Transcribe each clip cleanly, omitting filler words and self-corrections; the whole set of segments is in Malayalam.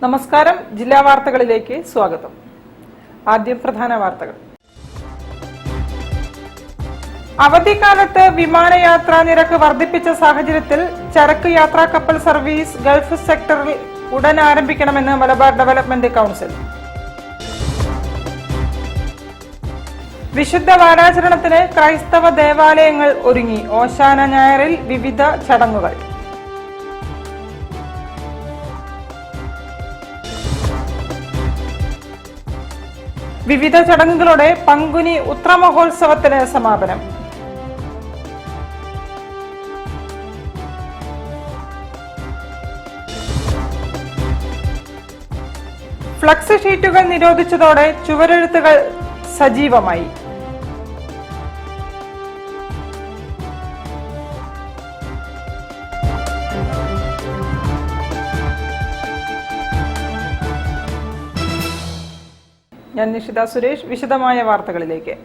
നമസ്കാരം. ജില്ലാ വാർത്തകളിലേക്ക് സ്വാഗതം. ആദ്യം പ്രധാന വാർത്തകൾ. അവധിക്കാലത്ത് വിമാനയാത്രാ നിരക്ക് വർദ്ധിപ്പിച്ച സാഹചര്യത്തിൽ ചരക്ക് യാത്രാ കപ്പൽ സർവീസ് ഗൾഫ് സെക്ടറിൽ ഉടൻ ആരംഭിക്കണമെന്ന് മലബാർ ഡെവലപ്മെന്റ് കൗൺസിൽ. വിശുദ്ധ വാരാചരണത്തിന് ക്രൈസ്തവ ദേവാലയങ്ങൾ ഒരുങ്ങി. ഓശാന ഞായറിൽ വിവിധ ചടങ്ങുകൾ. വിവിധ ചടങ്ങുകളോടെ പങ്കുനി ഉത്രമഹോത്സവത്തിന് സമാപനം. ഫ്ലക്സ് ഷീറ്റുകൾ നിരോധിച്ചതോടെ ചുവരെഴുത്തുകൾ സജീവമായി. ഞാൻ നിഷിത സുരേഷ്. വിശദമായ വാർത്തകളിലേക്ക്.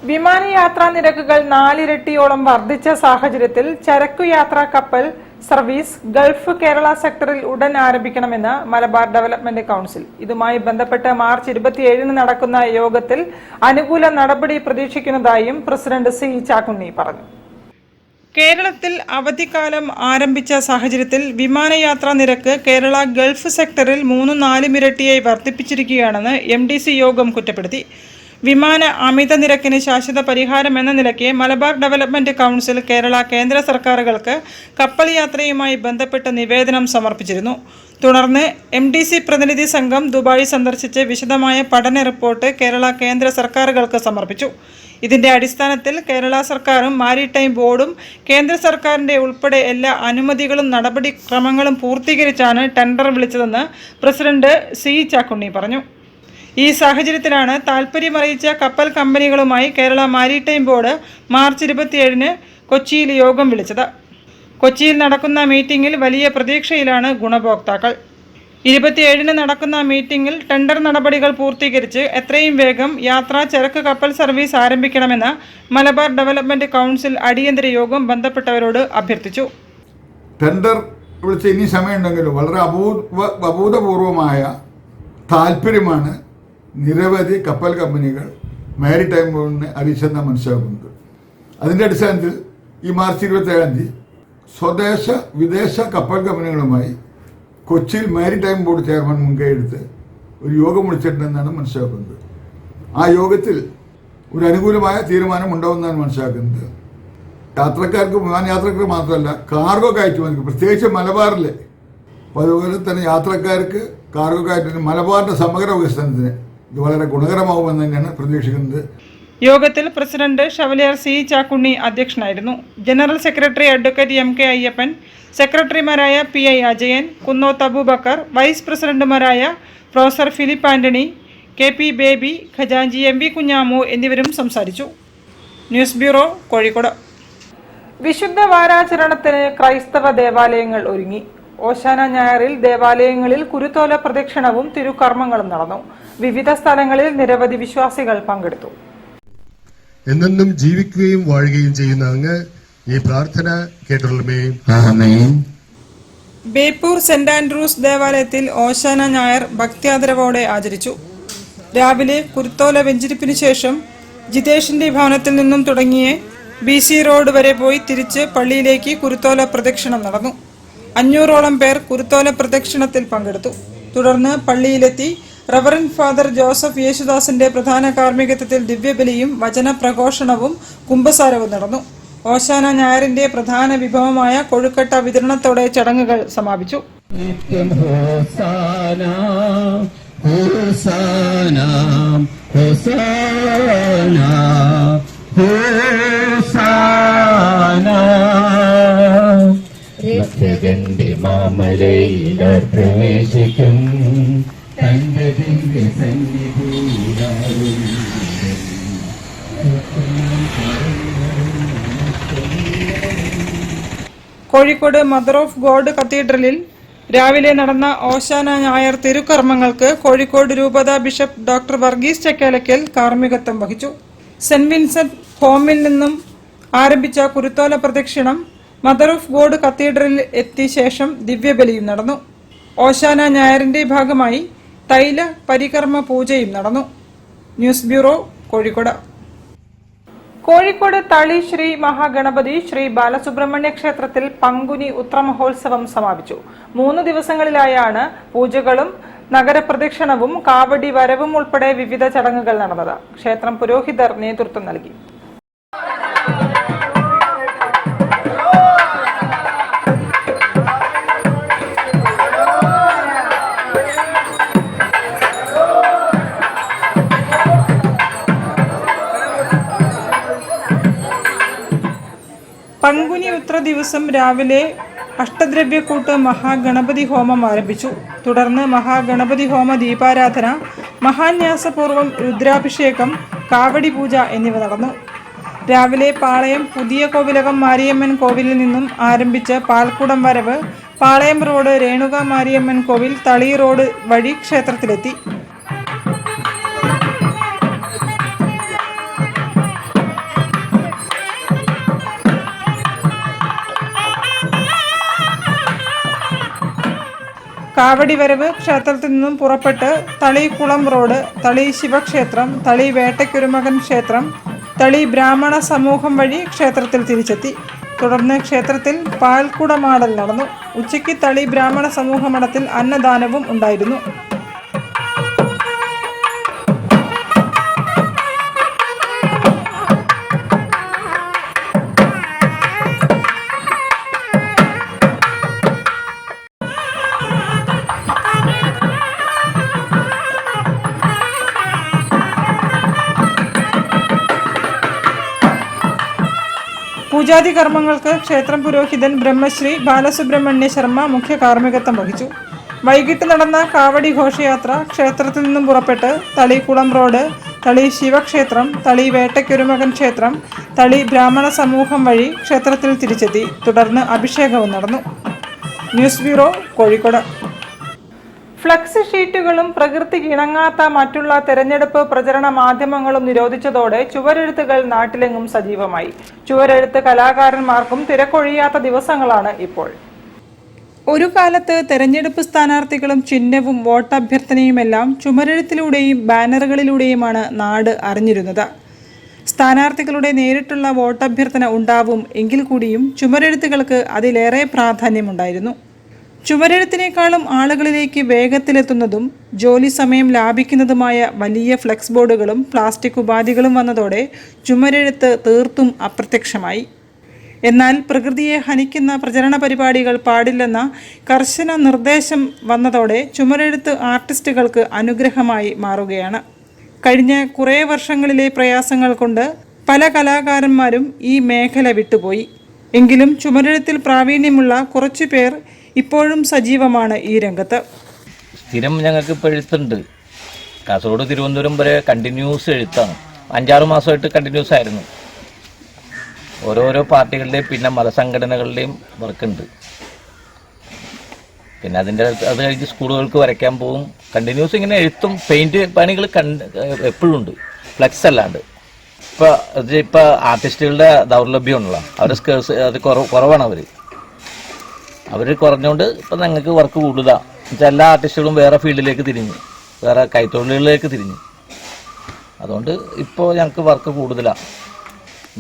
വിമാനയാത്രാ നിരക്കുകൾ 4 ഇരട്ടിയോളം വർദ്ധിച്ച സാഹചര്യത്തിൽ ചരക്കു യാത്രാ കപ്പൽ സർവീസ് ഗൾഫ് കേരള സെക്ടറിൽ ഉടൻ ആരംഭിക്കണമെന്ന് മലബാർ ഡെവലപ്മെന്റ് കൗൺസിൽ. ഇതുമായി ബന്ധപ്പെട്ട് മാർച്ച് 27 നടക്കുന്ന യോഗത്തിൽ അനുകൂല നടപടി പ്രതീക്ഷിക്കുന്നതായും പ്രസിഡന്റ് സി ചാക്കുണ്ണി പറഞ്ഞു. കേരളത്തിൽ അവധിക്കാലം ആരംഭിച്ച സാഹചര്യത്തിൽ വിമാനയാത്രാ നിരക്ക് കേരള ഗൾഫ് സെക്ടറിൽ 3-4 ഇരട്ടിയായി വർദ്ധിപ്പിച്ചിരിക്കുകയാണെന്ന് MDC യോഗം കുറ്റപ്പെടുത്തി. വിമാന അമിത നിരക്കിന് ശാശ്വത പരിഹാരം എന്ന നിലയ്ക്ക് മലബാർ ഡെവലപ്മെന്റ് കൗൺസിൽ കേരള കേന്ദ്ര സർക്കാരുകൾക്ക് കപ്പൽ യാത്രയുമായി ബന്ധപ്പെട്ട് നിവേദനം സമർപ്പിച്ചിരുന്നു. തുടർന്ന് MDC പ്രതിനിധി സംഘം ദുബായ് സന്ദർശിച്ച് വിശദമായ പഠന റിപ്പോർട്ട് കേരള കേന്ദ്ര സർക്കാരുകൾക്ക് സമർപ്പിച്ചു. ഇതിന്റെ അടിസ്ഥാനത്തിൽ കേരള സർക്കാരും മാരിടൈം ബോർഡും കേന്ദ്ര സർക്കാരിന്റെ ഉൾപ്പെടെ എല്ലാ അനുമതികളും നടപടിക്രമങ്ങളും പൂർത്തീകരിച്ചാണ് ടെൻഡർ വിളിച്ചതെന്ന് പ്രസിഡന്റ് സി ചാക്കുണ്ണി പറഞ്ഞു. ഈ സാഹചര്യത്തിലാണ് താൽപര്യമറിയിച്ച കപ്പൽ കമ്പനികളുമായി കേരള മാരിടൈം ബോർഡ് മാർച്ച് 27 കൊച്ചിയിൽ യോഗം വിളിച്ചത്. കൊച്ചിയിൽ നടക്കുന്ന മീറ്റിംഗിൽ വലിയ പ്രതീക്ഷയിലാണ് ഗുണഭോക്താക്കൾ. 27 നടക്കുന്ന മീറ്റിംഗിൽ ടെൻഡർ നടപടികൾ പൂർത്തീകരിച്ച് എത്രയും വേഗം യാത്രാ ചരക്ക് കപ്പൽ സർവീസ് ആരംഭിക്കണമെന്ന് മലബാർ ഡെവലപ്മെന്റ് കൗൺസിൽ അടിയന്തര യോഗം ബന്ധപ്പെട്ടവരോട് അഭ്യർത്ഥിച്ചു. ടെൻഡർ വിളിച്ച് ഇനി സമയമുണ്ടെങ്കിലും വളരെ അഭൂതപൂർവമായ താല്പര്യമാണ് നിരവധി കപ്പൽ കമ്പനികൾ മാരിടൈം ബോർഡിനെ അറിയിച്ചെന്ന് മനസ്സിലാക്കുന്നത്. അതിൻ്റെ അടിസ്ഥാനത്തിൽ ഈ മാർച്ച് 27 സ്വദേശ വിദേശ കപ്പൽ കമ്പനികളുമായി കൊച്ചിയിൽ മാരിടൈം ബോർഡ് ചെയർമാൻ മുൻകൈയെടുത്ത് ഒരു യോഗം വിളിച്ചിട്ടുണ്ടെന്നാണ് മനസ്സിലാക്കുന്നത്. ആ യോഗത്തിൽ ഒരു അനുകൂലമായ തീരുമാനം ഉണ്ടാവുമെന്നാണ് മനസ്സിലാക്കുന്നത്. യാത്രക്കാർക്ക്, വിമാനയാത്രക്കാർക്ക് മാത്രമല്ല കാർഗോ കയറ്റുമതിക്ക്, പ്രത്യേകിച്ച് മലബാറിലെ, അതുപോലെ തന്നെ യാത്രക്കാർക്ക് കാർഗോ കയറ്റത്തിന് മലബാറിന്റെ സമഗ്ര വികസനത്തിന് ഇത് വളരെ ഗുണകരമാവുമെന്ന് തന്നെയാണ് പ്രതീക്ഷിക്കുന്നത്. യോഗത്തിൽ പ്രസിഡന്റ് ഷവലിയർ സി ചാക്കുണ്ണി അധ്യക്ഷനായിരുന്നു. General secretary advocate MK Ayyappan, സെക്രട്ടറിമാരായ PI അജയൻ, കുന്നോത്ത് അബൂബക്കർ, വൈസ് പ്രസിഡന്റുമാരായ professor Philip Antony, KP Baby, ഖജാൻജി MV കുഞ്ഞാമു എന്നിവരും സംസാരിച്ചു. News bureau, Kozhikode. വിശുദ്ധ വാരാചരണത്തിന് ക്രൈസ്തവ ദേവാലയങ്ങൾ ഒരുങ്ങി. ഓശാന ഞായറിൽ ദേവാലയങ്ങളിൽ കുരുത്തോല പ്രദക്ഷിണവും തിരുക്കർമ്മങ്ങളും നടന്നു. വിവിധ സ്ഥലങ്ങളിൽ നിരവധി വിശ്വാസികൾ പങ്കെടുത്തു. എന്നെന്നും ജീവിക്കുകയും വാഴുകയും ചെയ്യുന്ന അങ്ങ് ഈ പ്രാർത്ഥന കേട്ടുള്ളമേ. ആമേൻ. ബേപ്പൂർ സെന്റ് ആൻഡ്രൂസ് ദേവാലയത്തിൽ ഓശാന ഞായർ ഭക്ത്യാദരവോടെ ആചരിച്ചു. രാവിലെ കുരുത്തോല വെഞ്ചരിപ്പിനു ശേഷം ജിതേഷിന്റെ ഭവനത്തിൽ നിന്നും തുടങ്ങിയ BC റോഡ് വരെ പോയി തിരിച്ച് പള്ളിയിലേക്ക് കുരുത്തോല പ്രദക്ഷിണം നടന്നു. 500ഓളം പേർ കുരുത്തോല പ്രദക്ഷിണത്തിൽ പങ്കെടുത്തു. തുടർന്ന് പള്ളിയിലെത്തി റവറന്റ് ഫാദർ ജോസഫ് യേശുദാസിന്റെ പ്രധാന കാർമ്മികത്വത്തിൽ ദിവ്യബലിയും വചനപ്രഘോഷണവും കുംഭസാരവും നടന്നു. ഓശാന ഞായറിന്റെ പ്രധാന വിഭവമായ കൊഴുക്കട്ട വിതരണത്തോടെ ചടങ്ങുകൾ സമാപിച്ചു. രക്ഷകന്റെ മാമലയിലർ പ്രവേശിക്കും തന്റെ ദിവ്യ സന്നിധിയിലാരും. കോഴിക്കോട് മദർ ഓഫ് ഗോഡ് കത്തീഡ്രലിൽ രാവിലെ നടന്ന ഓശാന ഞായർ തിരുക്കർമ്മങ്ങൾക്ക് കോഴിക്കോട് രൂപത ബിഷപ്പ് ഡോക്ടർ വർഗീസ് ചക്കാലക്കൽ കാർമ്മികത്വം വഹിച്ചു. സെന്റ് വിൻസെന്റ് ഹോമിൽ നിന്നും ആരംഭിച്ച കുരുത്തോല പ്രദക്ഷിണം മദർ ഓഫ് ഗോഡ് കത്തീഡ്രലിൽ എത്തിയ ശേഷം ദിവ്യബലിയും നടന്നു. ഓശാന ഞായറിന്റെ ഭാഗമായി തൈല പരികർമ്മ പൂജയും നടന്നു. News bureau, Kozhikode. കോഴിക്കോട് തളി ശ്രീ മഹാഗണപതി ശ്രീ ബാലസുബ്രഹ്മണ്യ ക്ഷേത്രത്തിൽ പങ്കുനി ഉത്രമഹോത്സവം സമാപിച്ചു. 3 ദിവസങ്ങളിലായാണ് പൂജകളും നഗരപ്രദക്ഷിണവും കാവടി വരവും ഉൾപ്പെടെ വിവിധ ചടങ്ങുകൾ നടന്നത്. ക്ഷേത്രം പുരോഹിതർ നേതൃത്വം നൽകി. പങ്കുനി ഉത്ര ദിവസം രാവിലെ അഷ്ടദ്രവ്യക്കൂട്ട് മഹാഗണപതി ഹോമം ആരംഭിച്ചു. തുടർന്ന് മഹാഗണപതി ഹോമ ദീപാരാധന, മഹാന്യാസപൂർവം രുദ്രാഭിഷേകം, കാവടി പൂജ എന്നിവ നടന്നു. രാവിലെ പാളയം പുതിയ കോവിലകം മാരിയമ്മൻ കോവിലിൽ നിന്നും ആരംഭിച്ച് പാൽക്കുടം വരവ്, പാളയം റോഡ് രേണുക മാരിയമ്മൻ കോവിൽ, തളി റോഡ് വഴി ക്ഷേത്രത്തിലെത്തി. കാവടി വരവ് ക്ഷേത്രത്തിൽ നിന്നും പുറപ്പെട്ട് തളിക്കുളം റോഡ്, തളി ശിവക്ഷേത്രം, തളി വേട്ടയ്ക്കൊരുമകൻ ക്ഷേത്രം, തളി ബ്രാഹ്മണ സമൂഹം വഴി ക്ഷേത്രത്തിൽ തിരിച്ചെത്തി. തുടർന്ന് ക്ഷേത്രത്തിൽ പാൽക്കുടമാടൽ നടന്നു. ഉച്ചയ്ക്ക് തളി ബ്രാഹ്മണ സമൂഹ മഠത്തിൽ അന്നദാനവും ഉണ്ടായിരുന്നു. പൂജാതി കർമ്മങ്ങൾക്ക് ക്ഷേത്രം പുരോഹിതൻ ബ്രഹ്മശ്രീ ബാലസുബ്രഹ്മണ്യ ശർമ്മ മുഖ്യ കാർമ്മികത്വം വഹിച്ചു. വൈകിട്ട് നടന്ന കാവടി ഘോഷയാത്ര ക്ഷേത്രത്തിൽ നിന്നും പുറപ്പെട്ട് തളിക്കുളം റോഡ്, തളി ശിവക്ഷേത്രം, തളി വേട്ടയ്ക്കൊരുമകൻ ക്ഷേത്രം, തളി ബ്രാഹ്മണ സമൂഹം വഴി ക്ഷേത്രത്തിൽ തിരിച്ചെത്തി. തുടർന്ന് അഭിഷേകവും നടന്നു. News bureau, Kozhikode. ഫ്ലക്സ് ഷീറ്റുകളും പ്രകൃതിക്ക് ഇണങ്ങാത്ത മറ്റുള്ള തെരഞ്ഞെടുപ്പ് പ്രചരണ മാധ്യമങ്ങളും നിരോധിച്ചതോടെ ചുവരെഴുത്തുകൾ നാട്ടിലെങ്ങും സജീവമായി. ചുവരെഴുത്ത് കലാകാരന്മാർക്കും തിരക്കൊഴിയാത്ത ദിവസങ്ങളാണ് ഇപ്പോൾ. ഒരു കാലത്ത് തെരഞ്ഞെടുപ്പ് സ്ഥാനാർത്ഥികളും ചിഹ്നവും വോട്ടഭ്യർത്ഥനയുമെല്ലാം ചുമരെഴുത്തിലൂടെയും ബാനറുകളിലൂടെയുമാണ് നാട് അറിഞ്ഞിരുന്നത്. സ്ഥാനാർത്ഥികളുടെ നേരിട്ടുള്ള വോട്ടഭ്യർത്ഥന ഉണ്ടാവും എങ്കിൽ കൂടിയും ചുമരെഴുത്തുകൾക്ക് അതിലേറെ പ്രാധാന്യമുണ്ടായിരുന്നു. ചുവരെഴുത്തിനേക്കാളും ആളുകളിലേക്ക് വേഗത്തിലെത്തുന്നതും ജോലി സമയം ലാഭിക്കുന്നതുമായ വലിയ ഫ്ലെക്സ് ബോർഡുകളും പ്ലാസ്റ്റിക് ഉപാധികളും വന്നതോടെ ചുമരെഴുത്ത് തീർത്തും അപ്രത്യക്ഷമായി. എന്നാൽ പ്രകൃതിയെ ഹനിക്കുന്ന പ്രചരണ പരിപാടികൾ പാടില്ലെന്ന കർശന നിർദ്ദേശം വന്നതോടെ ചുമരെഴുത്ത് ആർട്ടിസ്റ്റുകൾക്ക് അനുഗ്രഹമായി മാറുകയാണ്. കഴിഞ്ഞ കുറേ വർഷങ്ങളിലെ പ്രയാസങ്ങൾ കൊണ്ട് പല കലാകാരന്മാരും ഈ മേഖല വിട്ടുപോയി. എങ്കിലും ചുമരെഴുത്തിൽ പ്രാവീണ്യമുള്ള കുറച്ചു പേർ ഇപ്പോഴും സജീവമാണ് ഈ രംഗത്ത്. സ്ഥിരം ഞങ്ങൾക്ക് ഇപ്പോൾ എഴുത്തുണ്ട്. കാസർഗോഡ് തിരുവനന്തപുരം വരെ കണ്ടിന്യൂസ് എഴുത്താണ്. 5-6 മാസമായിട്ട് കണ്ടിന്യൂസ് ആയിരുന്നു. ഓരോരോ പാർട്ടികളുടെയും പിന്നെ മതസംഘടനകളുടെയും വർക്കുണ്ട്. പിന്നെ അത് കഴിഞ്ഞ് സ്കൂളുകൾക്ക് വരയ്ക്കാൻ പോകും. കണ്ടിന്യൂസ് ഇങ്ങനെ എഴുത്തും പെയിൻറ്റ് പണികൾ എപ്പോഴും ഉണ്ട്, ഫ്ലെക്സ് അല്ലാണ്ട്. ഇപ്പോൾ ആർട്ടിസ്റ്റുകളുടെ ദൗർലഭ്യമാണല്ലോ, അവരുടെ സ്കേഴ്സ് അത് കുറവാണ്. അവർ കുറഞ്ഞുകൊണ്ട് ഇപ്പം ഞങ്ങൾക്ക് വർക്ക് കൂടുതലാണ്. എന്നുവെച്ചാൽ എല്ലാ ആർട്ടിസ്റ്റുകളും വേറെ ഫീൽഡിലേക്ക് തിരിഞ്ഞു, വേറെ കൈത്തൊഴിലുകളിലേക്ക് തിരിഞ്ഞു. അതുകൊണ്ട് ഇപ്പോൾ ഞങ്ങൾക്ക് വർക്ക് കൂടുതലാണ്.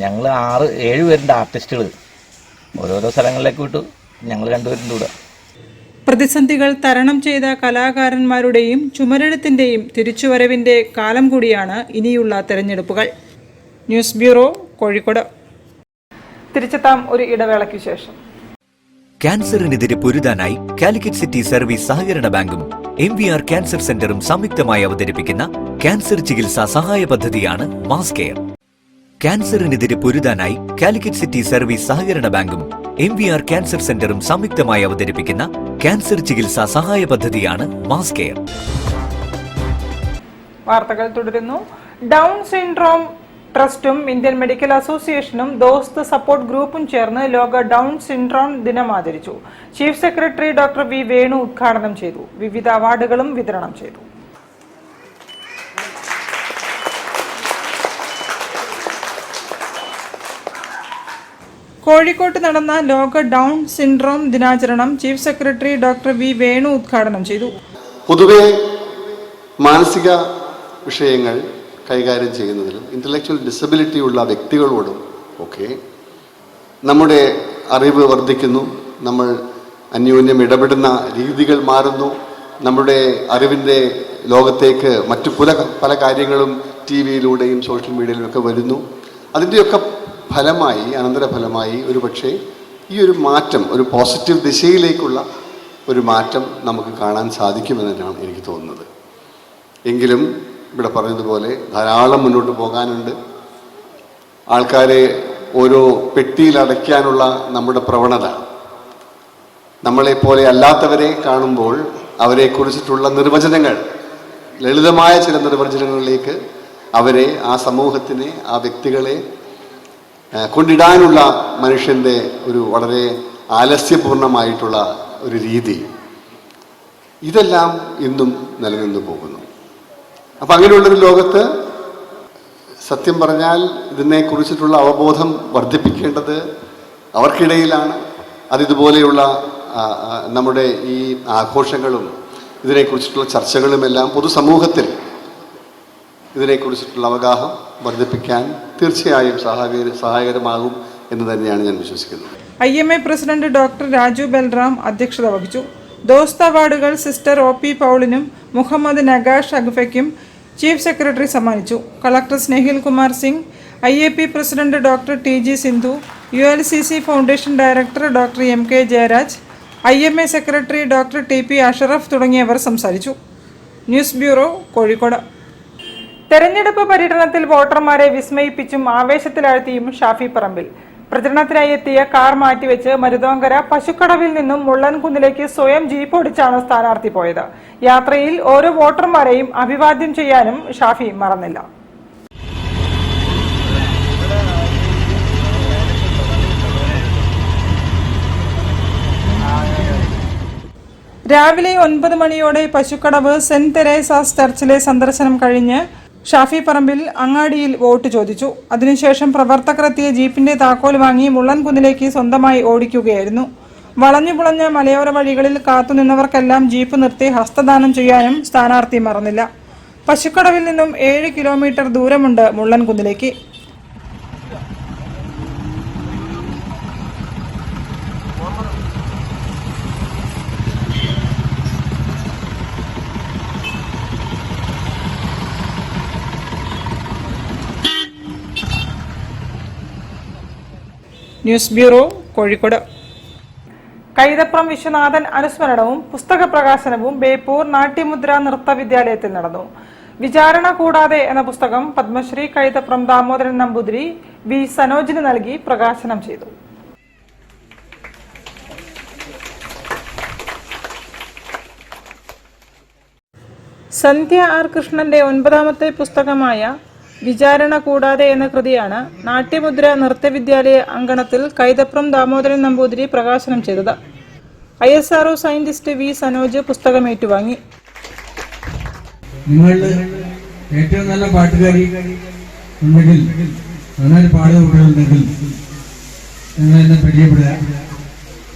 ഞങ്ങൾ 6-7 പേരുണ്ട് ആർട്ടിസ്റ്റുകൾ. ഓരോരോ സ്ഥലങ്ങളിലേക്ക് വിട്ടു ഞങ്ങൾ 2 പേരുണ്ട് ഇവിടെ. പ്രതിസന്ധികൾ തരണം ചെയ്ത കലാകാരന്മാരുടെയും ചുമരെഴുത്തിൻ്റെയും തിരിച്ചുവരവിൻ്റെ കാലം കൂടിയാണ് ഇനിയുള്ള തെരഞ്ഞെടുപ്പുകൾ. News bureau, Kozhikode. തിരിച്ചെത്താം ഒരു ഇടവേളയ്ക്ക് ശേഷം. ക്യാൻസറിനെതിരെ പൊരുതാനായി കാലിക്കറ്റ് സിറ്റി സർവീസ് സഹകരണ ബാങ്കും MVR ക്യാൻസർ സെന്ററും സംയുക്തമായി അവതരിപ്പിക്കുന്ന ക്യാൻസർ ചികിത്സാ സഹായ പദ്ധതിയാണ് മാസ് കെയർ. ക്യാൻസറിനെതിരെ പൊരുതാനായി കാലിക്കറ്റ് സിറ്റി സർവീസ് സഹകരണ ബാങ്കും MVR ക്യാൻസർ സെന്ററും സംയുക്തമായി അവതരിപ്പിക്കുന്ന ക്യാൻസർ ചികിത്സാ സഹായ പദ്ധതിയാണ് മാസ് കെയർ. വാർത്തകൾ തുടരുന്നു. ഡൗൺ സിൻഡ്രോം ട്രസ്റ്റും ഇന്ത്യൻ മെഡിക്കൽ അസോസിയേഷനും ദോസ്ത് സപ്പോർട്ട് ഗ്രൂപ്പും ചേർന്ന് ലോക ഡൗൺ സിൻഡ്രോം ദിനം ആചരിച്ചു. Chief secretary doctor V Venu ഉദ്ഘാടനം ചെയ്തു. വിവിധ അവാർഡുകളും വിതരണം ചെയ്തു. കോഴിക്കോട്ട് നടന്ന ലോക ഡൗൺ സിൻഡ്രോം ദിനാചരണം chief secretary doctor V Venu ഉദ്ഘാടനം ചെയ്തു. പൊതുവെ മാനസിക വിഷയങ്ങൾ കൈകാര്യം ചെയ്യുന്നതിലും ഇന്റലക്ച്വൽ ഡിസബിലിറ്റി ഉള്ള വ്യക്തികളോടും ഒക്കെ നമ്മുടെ അറിവ് വർദ്ധിക്കുന്നു, നമ്മൾ അന്യോന്യം ഇടപെടുന്ന രീതികൾ മാറുന്നു, നമ്മുടെ അറിവിൻ്റെ ലോകത്തേക്ക് മറ്റു പല കാര്യങ്ങളും ടി വിയിലൂടെയും സോഷ്യൽ മീഡിയയിലും ഒക്കെ വരുന്നു. അതിൻ്റെയൊക്കെ ഫലമായി, അനന്തരഫലമായി ഒരു പക്ഷേ ഈ ഒരു മാറ്റം, ഒരു പോസിറ്റീവ് ദിശയിലേക്കുള്ള ഒരു മാറ്റം നമുക്ക് കാണാൻ സാധിക്കുമെന്നാണ് എനിക്ക് തോന്നുന്നത്. എങ്കിലും ഇവിടെ പറഞ്ഞതുപോലെ ധാരാളം മുന്നോട്ട് പോകാനുണ്ട്. ആൾക്കാരെ ഓരോ പെട്ടിയിൽ അടയ്ക്കാനുള്ള നമ്മുടെ പ്രവണത, നമ്മളെപ്പോലെ അല്ലാത്തവരെ കാണുമ്പോൾ അവരെക്കുറിച്ചിട്ടുള്ള നിർവചനങ്ങൾ, ലളിതമായ ചില നിർവചനങ്ങളിലേക്ക് അവരെ, ആ സമൂഹത്തിനെ, ആ വ്യക്തികളെ കൊണ്ടിടാനുള്ള മനുഷ്യൻ്റെ ഒരു വളരെ ആലസ്യപൂർണമായിട്ടുള്ള ഒരു രീതി, ഇതെല്ലാം ഇന്നും നിലനിന്നു പോകുന്നു. അപ്പം അങ്ങനെയുള്ളൊരു ലോകത്ത് സത്യം പറഞ്ഞാൽ ഇതിനെക്കുറിച്ചിട്ടുള്ള അവബോധം വർദ്ധിപ്പിക്കേണ്ടത് അവർക്കിടയിലാണ്. അതിതുപോലെയുള്ള നമ്മുടെ ഈ ആഘോഷങ്ങളും ഇതിനെക്കുറിച്ചിട്ടുള്ള ചർച്ചകളുമെല്ലാം പൊതുസമൂഹത്തിൽ ഇതിനെക്കുറിച്ചിട്ടുള്ള അവഗാഹം വർദ്ധിപ്പിക്കാൻ തീർച്ചയായും സഹായകരമാകും എന്ന് തന്നെയാണ് ഞാൻ വിശ്വസിക്കുന്നത്. IMA president doctor Raju Balram അധ്യക്ഷത വഹിച്ചു. ദോസ്ത് അവാർഡുകൾ സിസ്റ്റർ OP പൗളിനും മുഹമ്മദ് നഗാഷ് അഗ്ഫയ്ക്കും ചീഫ് സെക്രട്ടറി സമ്മാനിച്ചു. Collector Snehil Kumar Singh, IAP president doctor TG Sindhu, ULCC foundation director doctor MK Jayaraj, IMA secretary doctor TP Ashraf തുടങ്ങിയവർ സംസാരിച്ചു. News bureau, Kozhikode. തെരഞ്ഞെടുപ്പ് പര്യടനത്തിൽ വോട്ടർമാരെ വിസ്മയിപ്പിച്ചും ആവേശത്തിലാഴ്ത്തിയും ഷാഫി പറമ്പിൽ. പ്രചരണത്തിനായി എത്തിയ കാർ മാറ്റിവെച്ച് മരുതോങ്കര പശുക്കടവിൽ നിന്നും മുള്ളൻകുന്നിലേക്ക് സ്വയം ജീപ്പ് ഓടിച്ചാണ് സ്ഥാനാർത്ഥി പോയത്. യാത്രയിൽ ഓരോ വോട്ടർമാരെയും അഭിവാദ്യം ചെയ്യാനും ഷാഫി മറന്നില്ല. രാവിലെ 9 മണിയോടെ പശുക്കടവ് സെന്റ് തെരേസാസ് ചർച്ചിലെ സന്ദർശനം കഴിഞ്ഞ് ഷാഫി പറമ്പിൽ അങ്ങാടിയിൽ വോട്ട് ചോദിച്ചു. അതിനുശേഷം പ്രവർത്തകരെത്തിയ ജീപ്പിന്റെ താക്കോൽ വാങ്ങി മുള്ളൻകുന്നിലേക്ക് സ്വന്തമായി ഓടിക്കുകയായിരുന്നു. വളഞ്ഞുപുളഞ്ഞ മലയോര വഴികളിൽ കാത്തുനിന്നവർക്കെല്ലാം ജീപ്പ് നിർത്തി ഹസ്തദാനം ചെയ്യാനും സ്ഥാനാർത്ഥി മറന്നില്ല. പശുക്കടവിൽ നിന്നും 7 കിലോമീറ്റർ ദൂരമുണ്ട് മുള്ളൻകുന്നിലേക്ക്. News bureau, Kozhikode. കൈതപ്രം വിശ്വനാഥൻ അനുസ്മരണവും പുസ്തക പ്രകാശനവും ബേപ്പൂർ നാട്യമുദ്ര നൃത്ത വിദ്യാലയത്തിൽ നടന്നു. വിചാരണ കൂടാതെ എന്ന പുസ്തകം പത്മശ്രീ കൈതപ്രം ദാമോദരൻ നമ്പൂതിരി വി സനോജിന് നൽകി പ്രകാശനം ചെയ്തു. സന്ധ്യ ആർ കൃഷ്ണന്റെ 9ാമത്തെ പുസ്തകമായ വിചാരണ കൂടാതെ എന്ന കൃതിയാണ് നാട്യമുദ്ര നൃത്തവിദ്യാലയ അങ്കണത്തിൽ കൈതപ്രം ദാമോദരൻ നമ്പൂതിരി പ്രകാശനം ചെയ്തത്. ISRO സയന്റിസ്റ്റ് വി സനോജ് പുസ്തകം ഏറ്റുവാങ്ങി. നിങ്ങളുടെ ഏറ്റവും നല്ല പാട്ടുകാരി ഉണ്ടെങ്കിൽ, നന്നായി പാടുന്ന കുട്ടികളുണ്ടെങ്കിൽ നിങ്ങൾ എന്നെ പരിചയപ്പെടുക.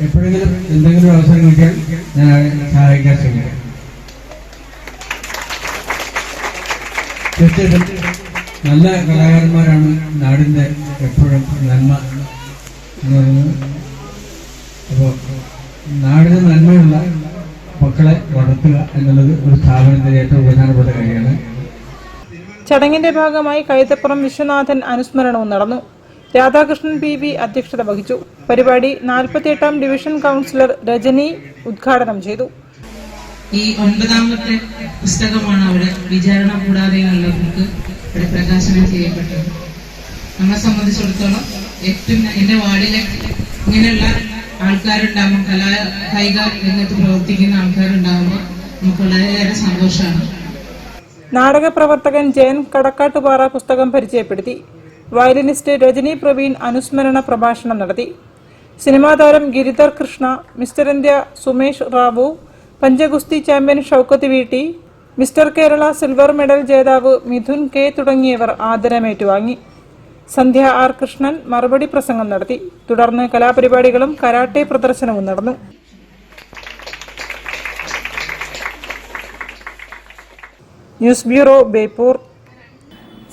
എപ്പോഴെങ്കിലും എന്തെങ്കിലും അവസരം കിട്ടിയാൽ ഞാൻ സഹായിക്കാൻ ശ്രമിക്കാം. തീർച്ചയായിട്ടും നല്ല കലാകാരന്മാരാണ് നാടിൻ്റെ എപ്പോഴും നന്മ എന്ന് പറയുന്നത്. അപ്പോൾ നാടിന് നന്മയുള്ള മക്കളെ വളർത്തുക എന്നുള്ളത് ഒരു സ്ഥാപനത്തിന്റെ ഏറ്റവും പ്രധാനപ്പെട്ട കാര്യമാണ്. ചടങ്ങിന്റെ ഭാഗമായി കൈതപ്പുറം വിശ്വനാഥൻ അനുസ്മരണവും നടന്നു. രാധാകൃഷ്ണൻ PV അധ്യക്ഷത വഹിച്ചു. പരിപാടി 48ാം ഡിവിഷൻ കൗൺസിലർ രജനി ഉദ്ഘാടനം ചെയ്തു. ഈ 9ാമത്തെ പുസ്തകമാണ് അവിടെ വിചാരണ കൂടാതെയുള്ള ബുക്ക് ഇവിടെ പ്രകാശനം ചെയ്യപ്പെട്ടത്. നമ്മളെ സംബന്ധിച്ചിടത്തോളം ഏറ്റവും എന്റെ വാർഡിലെ ഇങ്ങനെയുള്ള ആൾക്കാരുണ്ടാകുമ്പോൾ, കായിക രംഗത്ത് പ്രവർത്തിക്കുന്ന ആൾക്കാരുണ്ടാകുമ്പോൾ നമുക്ക് വളരെയേറെ സന്തോഷമാണ്. നാടക പ്രവർത്തകൻ ജയൻ കടക്കാട്ടുപാറ പുസ്തകം പരിചയപ്പെടുത്തി. വയലിനിസ്റ്റ് രജനി പ്രവീൺ അനുസ്മരണ പ്രഭാഷണം നടത്തി. സിനിമാ താരം ഗിരിധർ കൃഷ്ണ, മിസ്റ്റർ ഇന്ത്യ സുമേഷ് റാവു, പഞ്ചഗുസ്തി champion Shoukath Veetti, mister Kerala silver medal ജേതാവ് മിഥുൻ കെ തുടങ്ങിയവർ ആദരമേറ്റുവാങ്ങി. സന്ധ്യ ആർ കൃഷ്ണൻ മറുപടി പ്രസംഗം നടത്തി. തുടർന്ന് കലാപരിപാടികളും കരാട്ടെ പ്രദർശനവും നടന്നു. News bureau, Beypore.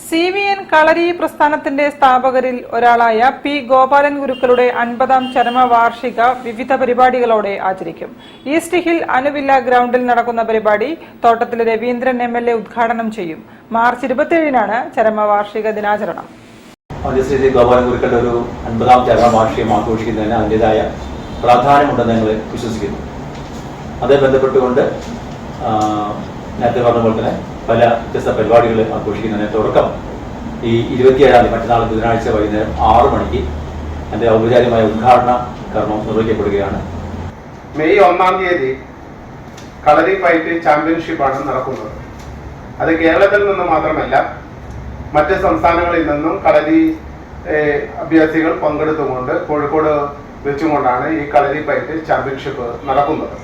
CVN കളരി പ്രസ്ഥാനത്തിന്റെ സ്ഥാപകരിൽ ഒരാളായ പി ഗോപാലൻ ഗുരുക്കളുടെ 50ാം ചരമവാർഷിക വിവിധ പരിപാടികളോടെ ആചരിക്കും. ഈസ്റ്റ് ഹിൽ അനുവില്ല ഗ്രൗണ്ടിൽ നടക്കുന്ന പരിപാടി തോട്ടത്തിൽ രവീന്ദ്രൻ MLA ഉദ്ഘാടനം ചെയ്യും. മാർച്ച് 27-നാണ് ചരമവാർഷിക ദിനാചരണം. ശ്രീ ഗോപാലൻ ഗുരുക്കളുടെ ഒരു 50ാം ചരമവാർഷികം ആഘോഷിക്കുന്നതിന് അതിൻ്റെതായ പ്രാധാന്യമുണ്ടെന്ന് ഞങ്ങൾ വിശ്വസിക്കുന്നു. അതേ ബന്ധപ്പെട്ടുകൊണ്ട് നേരത്തെ പറഞ്ഞ പോലെ തന്നെ പല വ്യത്യസ്ത പരിപാടികൾ ആഘോഷിക്കുന്നതിന് തുടക്കം ഈ 27-ാം തീയതി മറ്റന്നാൾ ബുധനാഴ്ച വൈകുന്നേരം 6 മണിക്ക് അതിൻ്റെ ഔപചാരികമായ ഉദ്ഘാടന കർമ്മം നിർവഹിക്കപ്പെടുകയാണ്. മെയ് 1-ാം തീയതി കളരി ഫൈറ്റ് ചാമ്പ്യൻഷിപ്പാണ് നടക്കുന്നത്. അത് കേരളത്തിൽ നിന്ന് മാത്രമല്ല മറ്റ് സംസ്ഥാനങ്ങളിൽ നിന്നും കളരി അഭ്യാസികൾ പങ്കെടുത്തുകൊണ്ട് കോഴിക്കോട് വെച്ചുകൊണ്ടാണ് ഈ കളരി ഫൈറ്റ് ചാമ്പ്യൻഷിപ്പ് നടക്കുന്നത്.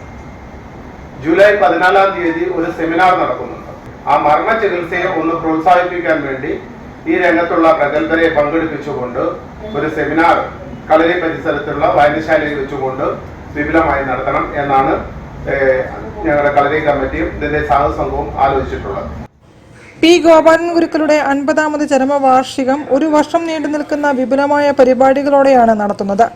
ജൂലൈ 14-ാം തീയതി ഒരു സെമിനാർ നടക്കുന്നുണ്ട്. ആ മർമ്മ ചികിത്സയെ ഒന്ന് പ്രോത്സാഹിപ്പിക്കാൻ വേണ്ടി ഈ രംഗത്തുള്ള പ്രഗത്ഭരെ പങ്കെടുപ്പിച്ചുകൊണ്ട് ഒരു സെമിനാർ കളരി പരിസരത്തുള്ള വായനശാലയിൽ വെച്ചുകൊണ്ട് വിപുലമായി നടത്തണം എന്നാണ് ഞങ്ങളുടെ കളരി കമ്മിറ്റിയും ഇതിന്റെ സഹസംഘവും ആലോചിച്ചിട്ടുള്ളത്. പി ഗോപാലൻ ഗുരുക്കളുടെ 50ാമത് ചരമവാർഷികം ഒരു വർഷം നീണ്ടു നിൽക്കുന്ന വിപുലമായ പരിപാടികളോടെയാണ് നടത്തുന്നത്.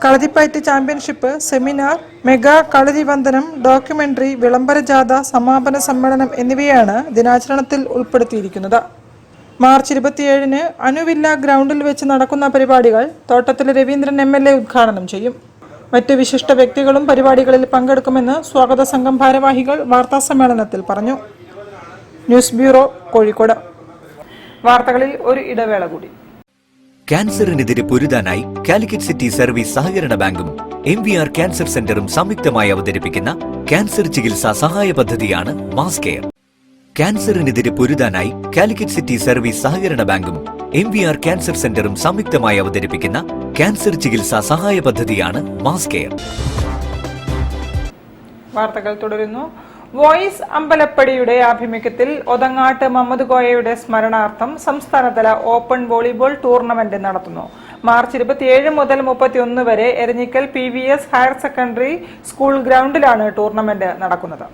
കളരിപ്പയറ്റ് ചാമ്പ്യൻഷിപ്പ്, സെമിനാർ, മെഗാ കളരി വന്ദനം, ഡോക്യുമെന്ററി, വിളംബര ജാഥ, സമാപന സമ്മേളനം എന്നിവയാണ് ദിനാചരണത്തിൽ ഉൾപ്പെടുത്തിയിരിക്കുന്നത്. മാർച്ച് 27-ന് അനുവില്ല ഗ്രൗണ്ടിൽ വെച്ച് നടക്കുന്ന പരിപാടികൾ തോട്ടത്തിൽ രവീന്ദ്രൻ MLA ഉദ്ഘാടനം ചെയ്യും. മറ്റ് വിശിഷ്ട വ്യക്തികളും പരിപാടികളിൽ പങ്കെടുക്കുമെന്ന് സ്വാഗത സംഘം ഭാരവാഹികൾ വാർത്താസമ്മേളനത്തിൽ പറഞ്ഞു. News bureau, Kozhikode. വാർത്തകളിൽ ഒരു ഇടവേള കൂടി. ക്യാൻസറിനെതിരെ പൊരുതാനായി കാലിക്കറ്റ് സിറ്റി സർവീസ് സഹകരണ ബാങ്കും MVR ക്യാൻസർ സെന്ററും സംയുക്തമായി അവതരിപ്പിക്കുന്ന ക്യാൻസർ ചികിത്സാ സഹായ പദ്ധതിയാണ് മാസ് കെയർ. ക്യാൻസറിനെതിരെ പൊരുതാനായി കാലിക്കറ്റ് സിറ്റി സർവീസ് സഹകരണ ബാങ്കും MVR ക്യാൻസർ സെന്ററും സംയുക്തമായി അവതരിപ്പിക്കുന്ന ക്യാൻസർ ചികിത്സാ സഹായ പദ്ധതിയാണ് മാസ് കെയർ. വാർത്തകൾ തുടരുന്നു. വോയിസ് അമ്പലപ്പടിയുടെ ആഭിമുഖ്യത്തിൽ ഒതങ്ങാട്ട് മുഹമ്മദ് കോയയുടെ സ്മരണാർത്ഥം സംസ്ഥാനതല ഓപ്പൺ വോളിബോൾ ടൂർണമെന്റ് നടത്തുന്നു. മാർച്ച് 27 മുതൽ 31 വരെ Eranhikkal PVS higher secondary school ഗ്രൗണ്ടിലാണ് ടൂർണമെന്റ് നടക്കുന്നത്.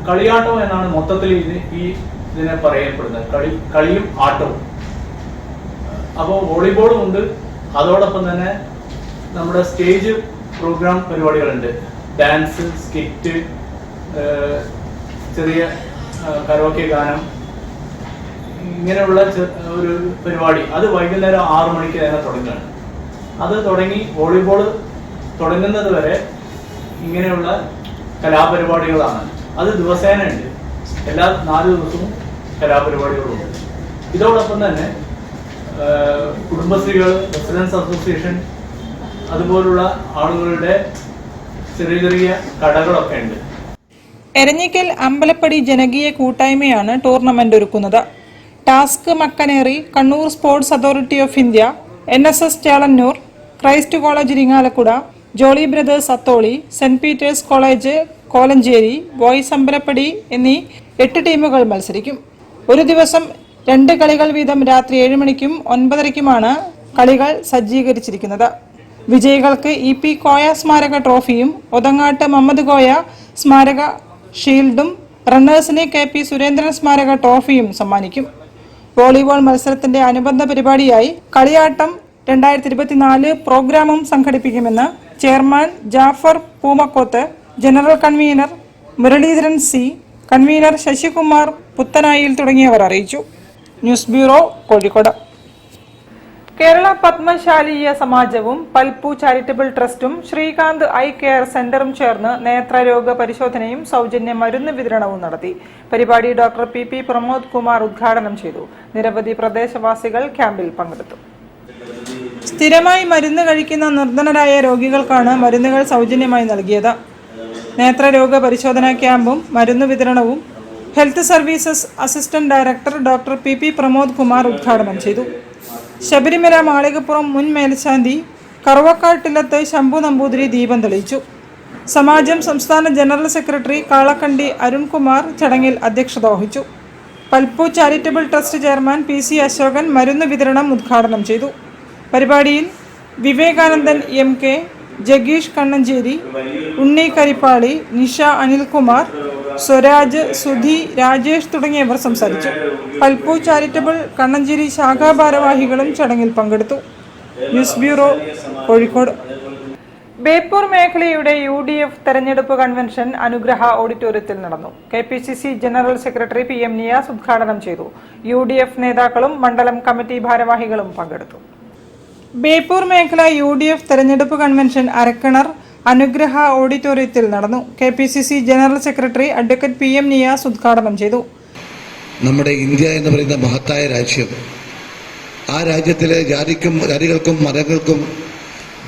കളിയാട്ടം എന്നാണ് മൊത്തത്തിൽ ഇതിനെ പറയപ്പെടുന്നത്. കളിയും ആട്ടവും. അപ്പോൾ വോളിബോളും ഉണ്ട്. അതോടൊപ്പം തന്നെ നമ്മുടെ സ്റ്റേജ് പ്രോഗ്രാം പരിപാടികളുണ്ട്. ഡാൻസ്, സ്കിറ്റ്, ചെറിയ കരോക്കെ ഗാനം, ഇങ്ങനെയുള്ള ഒരു പരിപാടി. അത് വൈകുന്നേരം 6 മണിക്ക് തന്നെ തുടങ്ങുകയാണ്. അത് തുടങ്ങി വോളിബോൾ തുടങ്ങുന്നത് വരെ ഇങ്ങനെയുള്ള കലാപരിപാടികളാണ്. അത് ദിവസേന ഉണ്ട്. എല്ലാ 4 ദിവസവും കലാപരിപാടികളുണ്ട്. ഇതോടൊപ്പം തന്നെ കുടുംബശ്രീകൾ, റെസിഡൻസ് അസോസിയേഷൻ, അതുപോലുള്ള ആളുകളുടെ ചെറിയ ചെറിയ കടകളൊക്കെ ഉണ്ട്. എരഞ്ഞിക്കൽ അമ്പലപ്പടി ജനകീയ കൂട്ടായ്മയാണ് ടൂർണമെന്റ് ഒരുക്കുന്നത്. Task Makkaneri, Kannur sports authority of India, NSS Chelannur, Christ college Irinjalakuda, jolly brothers Atholi, saint Peter's college Kolenchery, voice Ambalappadi എന്നീ 8 ടീമുകൾ മത്സരിക്കും. ഒരു ദിവസം 2 കളികൾ വീതം രാത്രി 7 മണിക്കും 9:30ക്കുമാണ് കളികൾ സജ്ജീകരിച്ചിരിക്കുന്നത്. വിജയികൾക്ക് EP കോയ സ്മാരക ട്രോഫിയും ഒതങ്ങാട്ട് മുഹമ്മദ് കോയ സ്മാരക ഷീൽഡും റണ്ണേഴ്സിന് KP സുരേന്ദ്രൻ സ്മാരക ട്രോഫിയും സമ്മാനിക്കും. വോളിബോൾ മത്സരത്തിന്റെ അനുബന്ധ പരിപാടിയായി കളിയാട്ടം 2024 പ്രോഗ്രാമും സംഘടിപ്പിക്കുമെന്ന് chairman Jaffar Poomakkoth, general convener Muraleedharan C, convener Sasikumar Puthanayil തുടങ്ങിയവർ അറിയിച്ചു. News bureau, Kozhikode. കേരള പത്മശാലീയ സമാജവും പൽപ്പു ചാരിറ്റബിൾ ട്രസ്റ്റും ശ്രീകാന്ത് ഐ കെയർ സെന്ററും ചേർന്ന് നേത്രരോഗ പരിശോധനയും സൗജന്യ മരുന്ന് വിതരണവും നടത്തി. പരിപാടി ഡോക്ടർ PP പ്രമോദ് കുമാർ ഉദ്ഘാടനം ചെയ്തു. നിരവധി പ്രദേശവാസികൾ ക്യാമ്പിൽ പങ്കെടുത്തു. സ്ഥിരമായി മരുന്ന് കഴിക്കുന്ന നിർധനരായ രോഗികൾക്കാണ് മരുന്നുകൾ സൗജന്യമായി നൽകിയത്. നേത്രരോഗ പരിശോധനാ ക്യാമ്പും മരുന്ന് വിതരണവും health services assistant director doctor PP Pramod Kumar ഉദ്ഘാടനം ചെയ്തു. ശബരിമല മാളികപ്പുറം മുൻ മേൽശാന്തി കറുവക്കാട്ടിലത്ത് ശംഭു നമ്പൂതിരി ദീപം തെളിയിച്ചു. സമാജം സംസ്ഥാന ജനറൽ സെക്രട്ടറി കാളക്കണ്ടി അരുൺകുമാർ ചടങ്ങിൽ അധ്യക്ഷത വഹിച്ചു. Palpu charitable trust chairman PC Ashokan മരുന്ന് വിതരണം ഉദ്ഘാടനം ചെയ്തു. പരിപാടിയിൽ വിവേകാനന്ദൻ MK, ജഗീഷ് കണ്ണഞ്ചേരി, ഉണ്ണി കരിപ്പാളി, നിഷ അനിൽകുമാർ, സ്വരാജ്, സുധി, രാജേഷ് തുടങ്ങിയവർ സംസാരിച്ചു. പൽപ്പു ചാരിറ്റബിൾ കണ്ണഞ്ചേരി ശാഖാ ഭാരവാഹികളും ചടങ്ങിൽ പങ്കെടുത്തു. News bureau, Kozhikode. ബേപ്പൂർ മേഖലയുടെ UDF തെരഞ്ഞെടുപ്പ് കൺവെൻഷൻ അനുഗ്രഹ ഓഡിറ്റോറിയത്തിൽ നടന്നു. KPCC general secretary PM Niyas ഉദ്ഘാടനം ചെയ്തു. UDF നേതാക്കളും മണ്ഡലം കമ്മിറ്റി ഭാരവാഹികളും പങ്കെടുത്തു. ബേപ്പൂർ മേഖല UDF തെരഞ്ഞെടുപ്പ് കൺവെൻഷൻ അരക്കിണർ അനുഗ്രഹ ഓഡിറ്റോറിയത്തിൽ നടന്നു. KPCC general secretary advocate PM Niyas ഉദ്ഘാടനം ചെയ്തു. നമ്മുടെ ഇന്ത്യ എന്ന് പറയുന്ന മഹത്തായ രാജ്യം, ആ രാജ്യത്തിലെ ജാതികൾക്കും മതങ്ങൾക്കും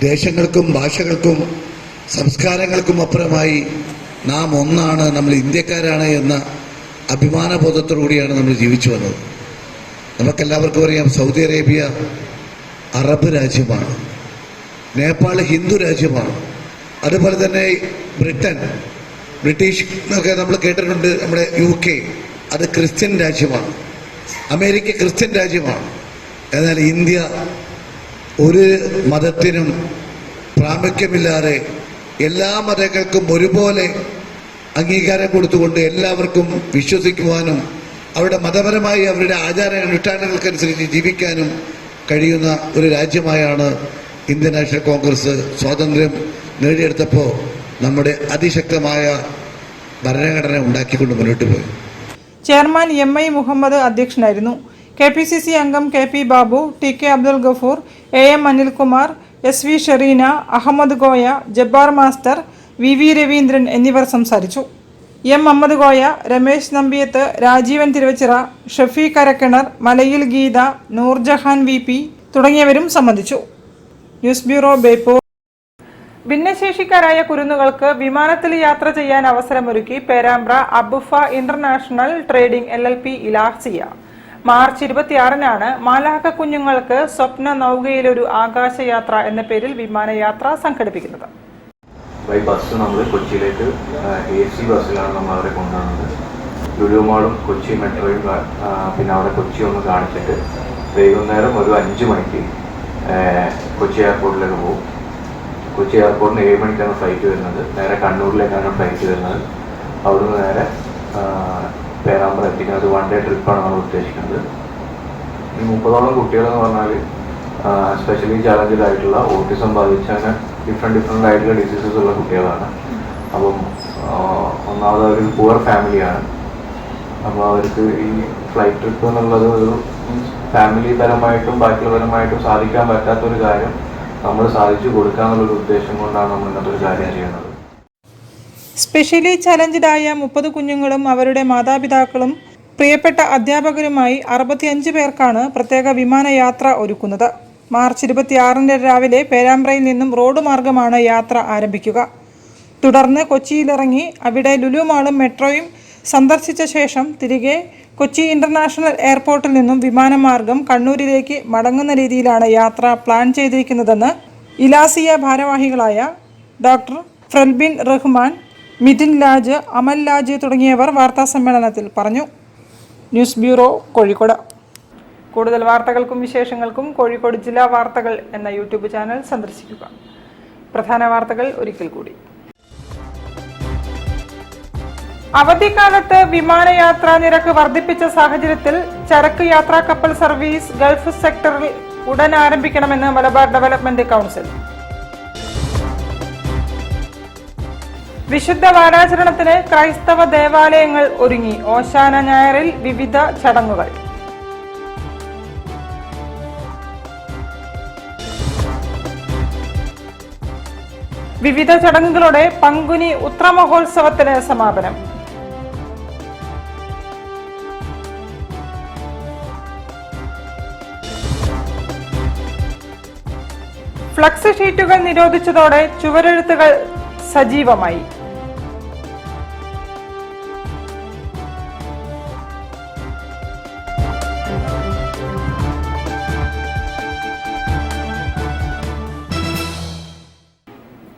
ദേശങ്ങൾക്കും ഭാഷകൾക്കും സംസ്കാരങ്ങൾക്കും അപ്പുറമായി നാം ഒന്നാണ്, നമ്മൾ ഇന്ത്യക്കാരാണ് എന്ന അഭിമാനബോധത്തോടുകൂടിയാണ് നമ്മൾ ജീവിച്ചു വന്നത്. നമുക്കെല്ലാവർക്കും അറിയാം, സൗദി അറേബ്യ അറബ് രാജ്യമാണ്, നേപ്പാൾ ഹിന്ദു രാജ്യമാണ്, അതുപോലെ തന്നെ ബ്രിട്ടീഷ് എന്നൊക്കെ നമ്മൾ കേട്ടിട്ടുണ്ട്. നമ്മുടെ UK അത് ക്രിസ്ത്യൻ രാജ്യമാണ്, അമേരിക്ക ക്രിസ്ത്യൻ രാജ്യമാണ്. എന്നാൽ ഇന്ത്യ ഒരു മതത്തിനും പ്രാമുഖ്യമില്ലാതെ എല്ലാ മതങ്ങൾക്കും ഒരുപോലെ അംഗീകാരം കൊടുത്തുകൊണ്ട് എല്ലാവർക്കും വിശ്വസിക്കുവാനും അവരുടെ മതപരമായി അവരുടെ ആചാരാനുഷ്ഠാനങ്ങൾക്കനുസരിച്ച് ജീവിക്കാനും കഴിയുന്ന ഒരു രാജ്യമായാണ് ഇന്ത്യൻ നാഷണൽ കോൺഗ്രസ് സ്വാതന്ത്ര്യം നേടിയെടുത്തപ്പോൾ നമ്മുടെ അതിശക്തമായ ഭരണഘടന ഉണ്ടാക്കിക്കൊണ്ട് മുന്നോട്ട് പോയി. ചെയർമാൻ MI മുഹമ്മദ് അധ്യക്ഷനായിരുന്നു. KPCC അംഗം KP ബാബു, TK Abdul Gafoor, AM Anilkumar, SV Shereena, Ahammed Goya, Jabbar master, VV Raveendran എന്നിവർ സംസാരിച്ചു. M അഹമ്മദ് ഗോയ, രമേശ് നമ്പിയത്ത്, രാജീവൻ തിരുവച്ചിറ, ഷഫീഖ് അരക്കിണർ, മലയിൽ ഗീത, നൂർജഹാൻ VP തുടങ്ങിയവരും സംബന്ധിച്ചു. News bureau, Beypore. ഭിന്നശേഷിക്കാരായ കുരുന്നുകൾക്ക് വിമാനത്തിൽ യാത്ര ചെയ്യാൻ അവസരമൊരുക്കി Perambra Abufa international trading LLP ഇലാസിയ മാർച്ച് 26-നാണ് മാലാഖ കുഞ്ഞുങ്ങൾക്ക് സ്വപ്ന നൗകയിലൊരു ആകാശയാത്ര എന്ന പേരിൽ വിമാനയാത്ര സംഘടിപ്പിക്കുന്നത്. ബസ് നമ്മൾ കൊച്ചിയിലേക്ക് AC ബസ്സിലാണ് നമ്മൾ അവരെ കൊണ്ടുവന്നത്. ലുലു മാളും കൊച്ചി മെട്രോയും പിന്നെ അവിടെ കൊച്ചി ഒന്ന് കാണിച്ചിട്ട് വൈകുന്നേരം ഒരു 5 മണിക്ക് കൊച്ചി എയർപോർട്ടിലേക്ക് പോകും. കൊച്ചി എയർപോർട്ടിന് 7 മണിക്കാണ് ഫ്ലൈറ്റ് വരുന്നത്. നേരെ കണ്ണൂരിലേക്കാണ് ഫ്ലൈറ്റ് വരുന്നത്. അവിടുന്ന് നേരെ പേരാമ്പ്ര എത്തിക്കുന്നത്. 1 ഡേ ട്രിപ്പാണ് നമ്മൾ ഉദ്ദേശിക്കുന്നത്. ഈ 30ഓളം കുട്ടികളെന്ന് പറഞ്ഞാൽ സ്പെഷ്യലി ചാലഞ്ചഡ് ആയിട്ടുള്ള ഓട്ടിസം ബാധിച്ച അങ്ങനെ ഡിഫറെൻ്റ് ആയിട്ടുള്ള ഡിസീസസ് ഉള്ള കുട്ടികളാണ്. അപ്പം ഒന്നാമത് ഒരു പുവർ ഫാമിലിയാണ്. അപ്പോൾ അവർക്ക് ഈ ഫ്ലൈറ്റ് ട്രിപ്പ് എന്നുള്ളത് ഒരു ഫാമിലി പരമായിട്ടും ബാക്കിയുള്ളപരമായിട്ടും സാധിക്കാൻ പറ്റാത്തൊരു കാര്യം നമ്മൾ സാധിച്ചു കൊടുക്കാന്നുള്ളൊരു ഉദ്ദേശം കൊണ്ടാണ് നമ്മൾ ഇന്നത്തെ ഒരു കാര്യം ചെയ്യുന്നത്. സ്പെഷ്യലി ചലഞ്ചഡായ 30 കുഞ്ഞുങ്ങളും അവരുടെ മാതാപിതാക്കളും പ്രിയപ്പെട്ട അധ്യാപകരുമായി 65 പേർക്കാണ് പ്രത്യേക വിമാനയാത്ര ഒരുക്കുന്നത്. മാർച്ച് 26-ന് രാവിലെ പേരാമ്പ്രയിൽ നിന്നും റോഡ് മാർഗമാണ് യാത്ര ആരംഭിക്കുക. തുടർന്ന് കൊച്ചിയിലിറങ്ങി അവിടെ ലുലു മാളും മെട്രോയും സന്ദർശിച്ച ശേഷം തിരികെ കൊച്ചി ഇന്റർനാഷണൽ എയർപോർട്ടിൽ നിന്നും വിമാനമാർഗം കണ്ണൂരിലേക്ക് മടങ്ങുന്ന രീതിയിലാണ് യാത്ര പ്ലാൻ ചെയ്തിരിക്കുന്നതെന്ന് ഇലാസിയ ഭാരവാഹികളായ ഡോക്ടർ ഫ്രൽബിൻ റഹ്മാൻ, മിഥുൻ ലാജ്, അമൽ ലാജ് തുടങ്ങിയവർ വാർത്താസമ്മേളനത്തിൽ പറഞ്ഞു. News bureau, Kozhikode. കൂടുതൽ വാർത്തകൾക്കും വിശേഷങ്ങൾക്കും കോഴിക്കോട് ജില്ലാ വാർത്തകൾ എന്ന യൂട്യൂബ് ചാനൽ സന്ദർശിക്കുക. പ്രധാന വാർത്തകൾ ഒരിക്കൽ കൂടി. അവധിക്കാലത്ത് വിമാനയാത്രാ നിരക്ക് വർദ്ധിപ്പിച്ച സാഹചര്യത്തിൽ ചരക്ക് യാത്രാ കപ്പൽ സർവീസ് ഗൾഫ് സെക്ടറിൽ ഉടൻ ആരംഭിക്കണമെന്ന് മലബാർ ഡെവലപ്മെന്റ് കൗൺസിൽ. വിശുദ്ധ വാരാചരണത്തിന് ക്രൈസ്തവ ദേവാലയങ്ങൾ ഒരുങ്ങി. ഓശാന ഞായറിൽ വിവിധ ചടങ്ങുകൾ. വിവിധ ചടങ്ങുകളോടെ പങ്കുനി ഉത്ര മഹോത്സവത്തിന് സമാപനം. ഫ്ലക്സ് ഷീറ്റുകൾ നിരോധിച്ചതോടെ ചുവരെഴുത്തുകൾ സജീവമായി.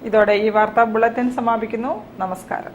ഇതോടെ ഈ വാർത്താ ബുള്ളറ്റിൻ സമാപിക്കുന്നു. നമസ്കാരം.